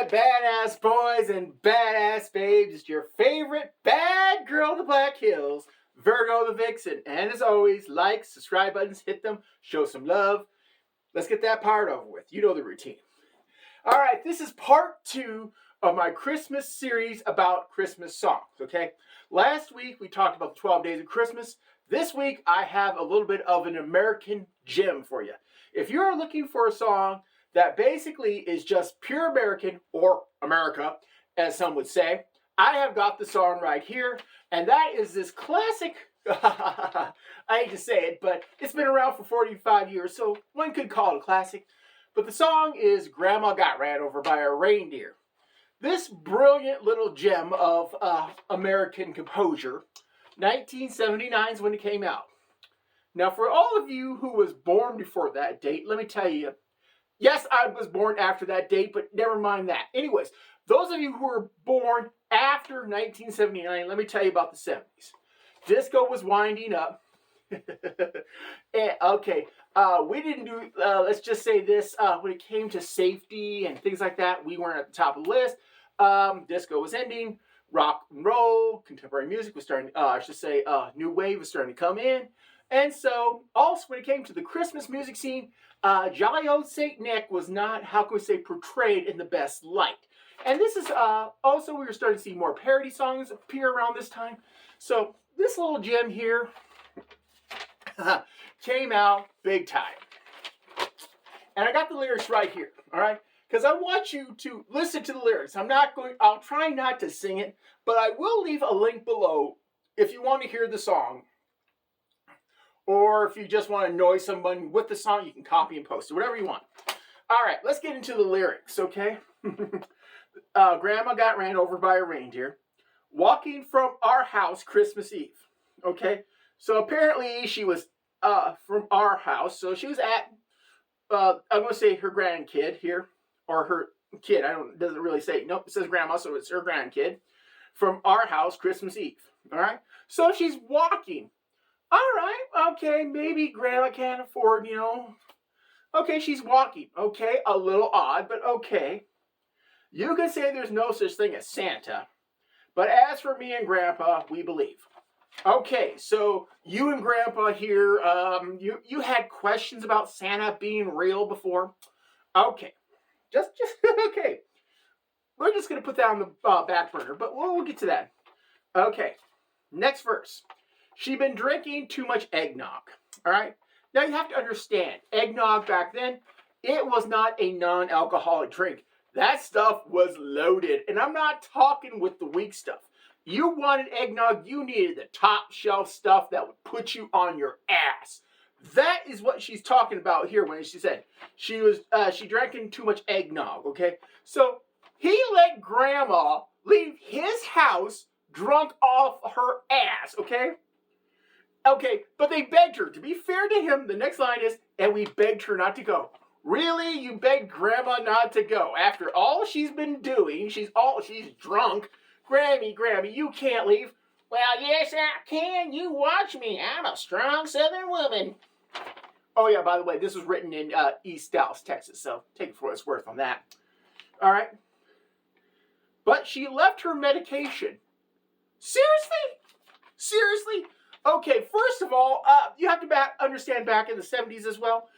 my badass boys and badass babes. It's your favorite bad girl of the Black Hills, Virgo the Vixen. And as always, like, subscribe buttons, hit them, show some love. Let's get that part over with. You know the routine. All right, this is part 2 of my Christmas series about Christmas songs, okay? Last week, we talked about the 12 days of Christmas. This week, I have a little bit of an American gem for you. If you're looking for a song that basically is just pure American, or America, as some would say, I have got the song right here, and that is this classic, I hate to say it, but it's been around for 45 years, so one could call it a classic. But the song is Grandma Got Ran Over by a Reindeer. This brilliant little gem of American composure, 1979 is when it came out. Now, for all of you who was born before that date, let me tell you, yes, I was born after that date, but never mind that. Anyways, those of you who were born after 1979, let me tell you about the 70s. Disco was winding up. And, okay, we didn't do, let's just say this, when it came to safety and things like that, we weren't at the top of the list. Disco was ending. Rock and roll, contemporary music was starting, new wave was starting to come in. And so, also, when it came to the Christmas music scene, Jolly Old Saint Nick was not, how can we say, portrayed in the best light. And this is, also, we were starting to see more parody songs appear around this time. So, this little gem here came out big time. And I got the lyrics right here, all right? Because I want you to listen to the lyrics. I'll try not to sing it, but I will leave a link below if you want to hear the song. Or if you just want to annoy someone with the song, you can copy and post it, whatever you want. All right, let's get into the lyrics, okay? Grandma got ran over by a reindeer walking from our house Christmas Eve, okay? So apparently she was from our house. So she was at, I'm going to say her grandkid here, or her kid. It doesn't really say. Nope, it says grandma, so it's her grandkid from our house Christmas Eve, all right? So she's walking. All right, okay, maybe grandma can't afford, Okay, she's walking. Okay, a little odd, but okay. You can say there's no such thing as Santa, but as for me and grandpa, we believe. Okay, so you and grandpa here, you had questions about Santa being real before? Okay, just okay. We're just going to put that on the back burner, but we'll get to that. Okay, next verse. She'd been drinking too much eggnog, all right? Now, you have to understand, eggnog back then, it was not a non-alcoholic drink. That stuff was loaded, and I'm not talking with the weak stuff. You wanted eggnog, you needed the top shelf stuff that would put you on your ass. That is what she's talking about here when she said she drank too much eggnog, okay? So, he let grandma leave his house drunk off her ass, okay? Okay, but they begged her. To be fair to him, the next line is, and we begged her not to go. Really? You begged grandma not to go? After all she's been doing, she's drunk. Grammy, you can't leave. Well, yes, I can. You watch me. I'm a strong Southern woman. Oh, yeah, by the way, this was written in East Dallas, Texas, so take it for what it's worth on that. All right? But she left her medication. Seriously? Okay, first of all, you have to understand back in the 70s as well,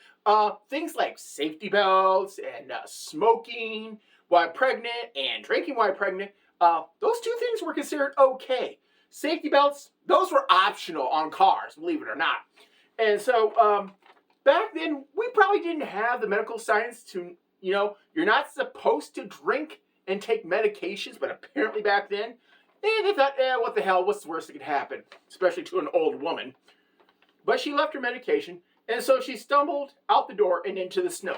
things like safety belts and smoking while pregnant and drinking while pregnant, those two things were considered okay. Safety belts, those were optional on cars, believe it or not. And so back then, we probably didn't have the medical science to, you're not supposed to drink and take medications, but apparently back then, they thought, what the hell, what's the worst that could happen? Especially to an old woman. But she left her medication, and so she stumbled out the door and into the snow.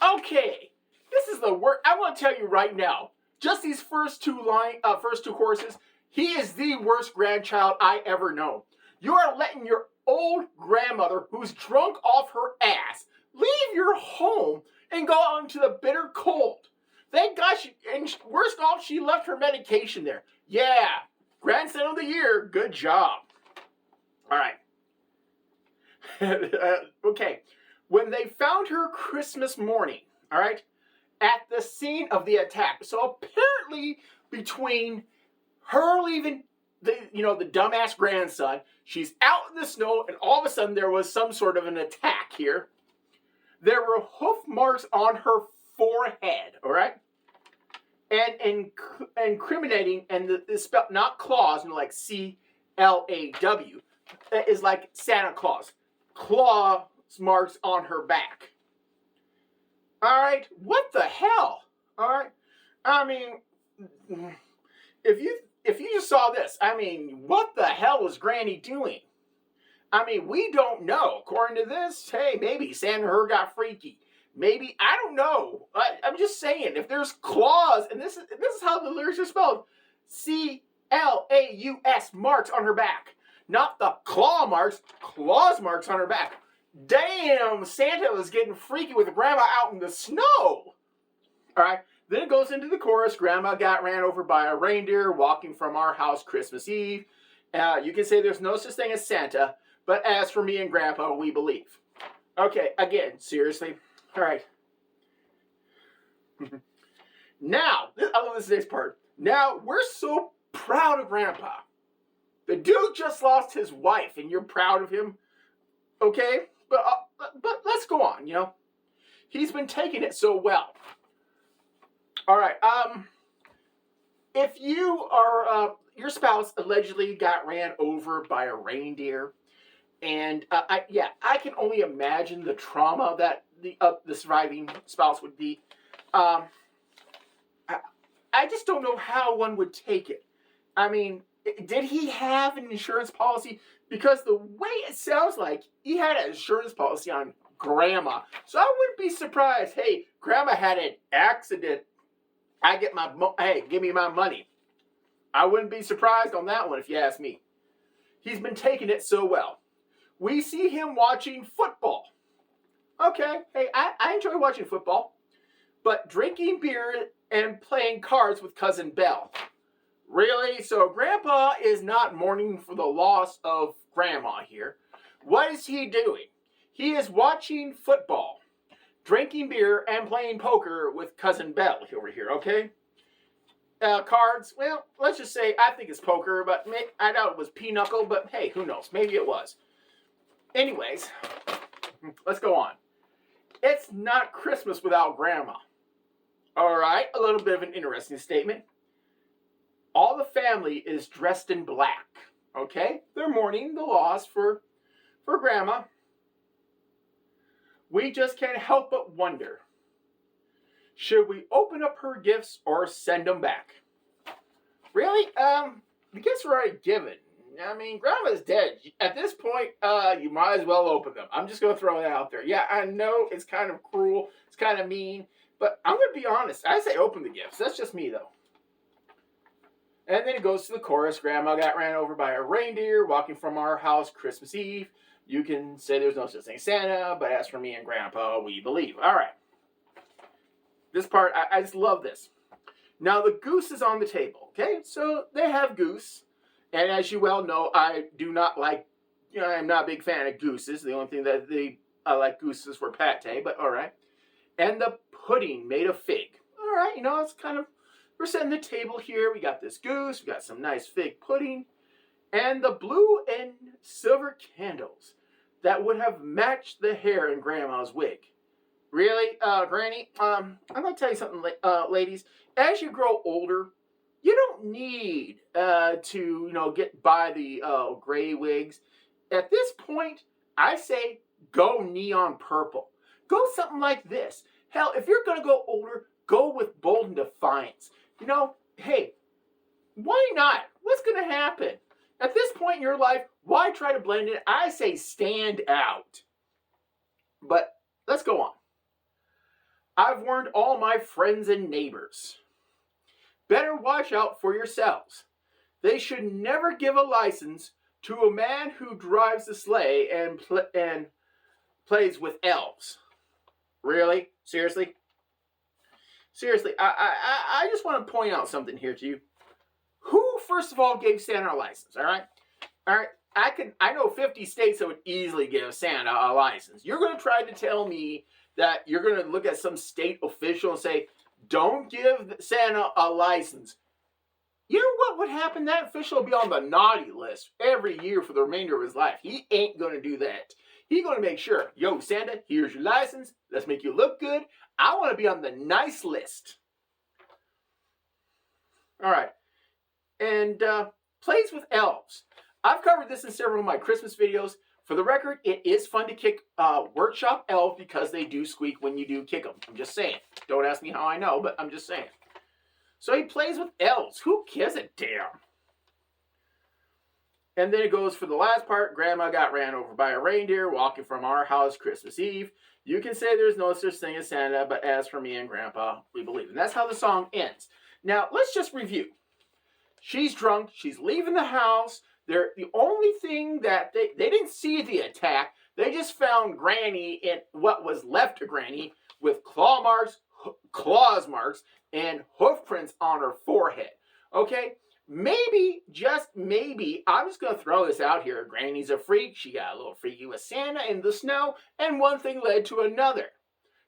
Okay, this is the worst. I want to tell you right now, just these first two courses, he is the worst grandchild I ever know. You are letting your old grandmother, who's drunk off her ass, leave your home and go out into the bitter cold. Thank God and worst off, she left her medication there. Yeah, grandson of the year, good job. All right. Okay, when they found her Christmas morning, all right, at the scene of the attack. So apparently, between her leaving the dumbass grandson, she's out in the snow, and all of a sudden there was some sort of an attack here. There were hoof marks on her forehead, all right? And incriminating, and the spell, not claws, like C-L-A-W, is like Santa Claus. Claw marks on her back. All right, what the hell? All right, I mean, if you just saw this, I mean, what the hell was Granny doing? I mean, we don't know. According to this, hey, maybe Santa and her got freaky. Maybe, I don't know. I'm just saying, if there's claws, and this is how the lyrics are spelled, C-L-A-U-S marks on her back. Not the claw marks, claws marks on her back. Damn, Santa was getting freaky with Grandma out in the snow. All right, then it goes into the chorus. Grandma got ran over by a reindeer walking from our house Christmas Eve. You can say there's no such thing as Santa, but as for me and Grandpa, we believe. Okay, again, seriously. All right. Now, I love this next part. Now, we're so proud of Grandpa. The dude just lost his wife, and you're proud of him. Okay? But let's go on, He's been taking it so well. All right. If you are, your spouse allegedly got ran over by a reindeer, and I can only imagine the trauma that the surviving spouse would be. I just don't know how one would take it. I mean, did he have an insurance policy? Because the way it sounds like, he had an insurance policy on Grandma. So I wouldn't be surprised. Hey, Grandma had an accident. Hey, give me my money. I wouldn't be surprised on that one if you ask me. He's been taking it so well. We see him watching football. Okay, hey, I enjoy watching football. But drinking beer and playing cards with Cousin Belle. Really? So Grandpa is not mourning for the loss of Grandma here. What is he doing? He is watching football, drinking beer, and playing poker with Cousin Belle over here, okay? Cards, well, let's just say I think it's poker, but I doubt it was pinochle, but hey, who knows? Maybe it was. Anyways, let's go on. It's not Christmas without Grandma. All right, a little bit of an interesting statement. All the family is dressed in black, okay? They're mourning the loss for Grandma. We just can't help but wonder, should we open up her gifts or send them back? Really? The gifts were already given. I mean, Grandma's dead. At this point, you might as well open them. I'm just going to throw that out there. Yeah, I know it's kind of cruel. It's kind of mean. But I'm going to be honest. I say open the gifts. That's just me, though. And then it goes to the chorus. Grandma got ran over by a reindeer walking from our house Christmas Eve. You can say there's no such thing as Santa, but as for me and Grandpa, we believe. All right. This part, I just love this. Now, the goose is on the table, okay? So they have goose. And as you well know, I do not like, I'm not a big fan of gooses. The only thing that I like gooses for pate, but all right. And the pudding made of fig. All right, it's kind of, we're setting the table here. We got this goose. We got some nice fig pudding. And the blue and silver candles that would have matched the hair in Grandma's wig. Really, Granny? I'm going to tell you something, ladies. As you grow older, you don't need to, get by the gray wigs. At this point, I say go neon purple. Go something like this. Hell, if you're going to go older, go with bold and defiance. Hey, why not? What's going to happen? At this point in your life, why try to blend in? I say stand out. But let's go on. I've warned all my friends and neighbors. Better watch out for yourselves. They should never give a license to a man who drives a sleigh and plays with elves. Really? Seriously? Seriously, I just want to point out something here to you. Who, first of all, gave Santa a license, all right? All right, I know 50 states that would easily give Santa a license. You're going to try to tell me that you're going to look at some state official and say, don't give Santa a license. You know what would happen? That official will be on the naughty list every year for the remainder of his life. He ain't going to do that. He's going to make sure, yo, Santa, here's your license. Let's make you look good. I want to be on the nice list. All right. And plays with elves. I've covered this in several of my Christmas videos. For the record, it is fun to kick workshop elves because they do squeak when you do kick them. I'm just saying. Don't ask me how I know, but I'm just saying. So he plays with elves. Who gives a damn? And then it goes for the last part. Grandma got ran over by a reindeer walking from our house Christmas Eve. You can say there's no such thing as Santa, but as for me and Grandpa, we believe. And that's how the song ends. Now, let's just review. She's drunk. She's leaving the house. The only thing that they didn't see the attack. They just found Granny in what was left of Granny with claws marks, and hoof prints on her forehead. Okay? Maybe, just maybe, I'm just going to throw this out here. Granny's a freak. She got a little freaky with Santa in the snow, and one thing led to another.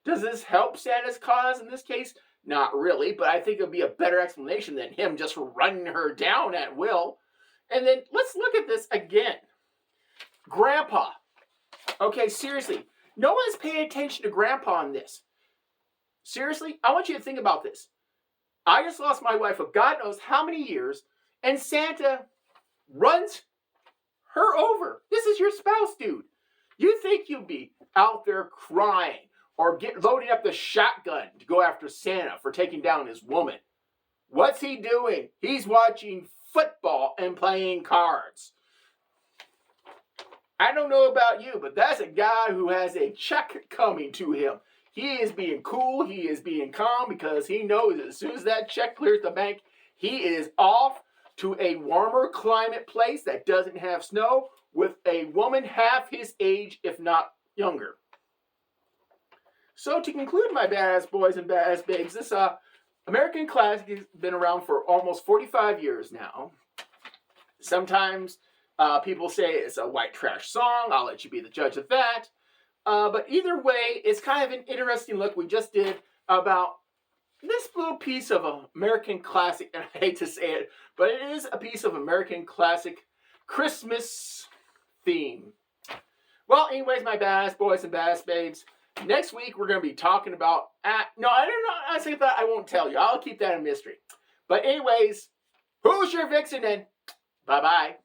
Does this help Santa's cause in this case? Not really, but I think it would be a better explanation than him just running her down at will. And then let's look at this again. Grandpa. Okay, seriously. No one's paying attention to Grandpa on this. Seriously, I want you to think about this. I just lost my wife of God knows how many years, and Santa runs her over. This is your spouse, dude. You think you'd be out there crying or loading up the shotgun to go after Santa for taking down his woman. What's he doing? He's watching football and playing cards. I don't know about you, but that's a guy who has a check coming to him. He is being cool. He is being calm because he knows as soon as that check clears the bank, he is off to a warmer climate place that doesn't have snow with a woman half his age, if not younger. So to conclude, my badass boys and badass babes, this American classic has been around for almost 45 years now. Sometimes people say it's a white trash song. I'll let you be the judge of that. But either way, it's kind of an interesting look we just did about this little piece of American classic. And I hate to say it, but it is a piece of American classic Christmas theme. Well, anyways, my badass boys and badass babes, next week we're going to be talking about... no, I don't know. I say that I won't tell you. I'll keep that a mystery. But anyways, who's your vixen then? Bye-bye.